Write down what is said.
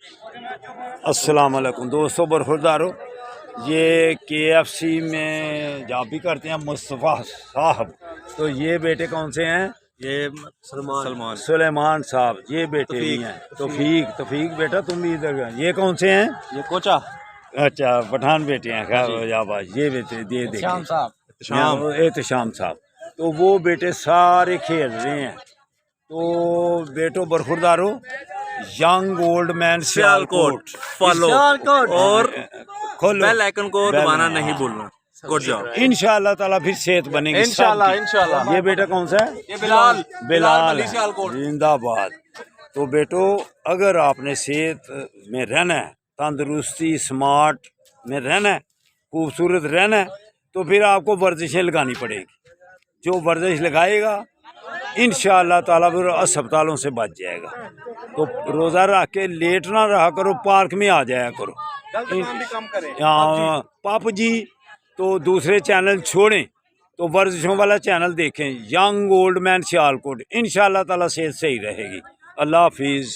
अस्सलाम वालेकुम दोस्तों, बरखुरदारो। ये KFC में जॉब भी करते हैं मुस्तफ़ा साहब। तो ये बेटे कौन से हैं? ये सलमान सुलेमान साहब, ये बेटे भी हैं। तौफीक बेटा तुम भी इधर। ये कौन से हैं? ये कोचा अच्छा, पठान बेटे हैं। खैर जाबाज, ये बेटे ये देखिए एहतशाम साहब। तो वो बेटे सारे खेल रहे हैं। तो बेटो बरखुरदारो, young old man Sialkot follow और बेल आइकन को दबाना नहीं भूलना। Good job. इंशाअल्लाह ताला फिर सेहत बनेगी इंशाअल्लाह। ये बेटा कौन सा है? ये बिलाल बिलाल जिंदाबाद। तो बेटो, अगर आपने सेहत में रहना है, तंदुरुस्ती स्मार्ट में रहना है, खूबसूरत रहना है, तो फिर आपको वर्जिशें लगानी पड़ेगी। जो वर्जिश लगाएगा इंशाअल्लाह ताला फिर अस्पतालों से बच जाएगा। तो रोज़ा रख के लेट ना रहा करो, पार्क में आ जाया करो। पाप जी, तो दूसरे चैनल छोड़ें तो वर्जिशों वाला चैनल देखें, यंग ओल्ड मैन सियालकोट। इंशाअल्लाह ताला सेहत सही रहेगी। अल्लाह हाफिज़।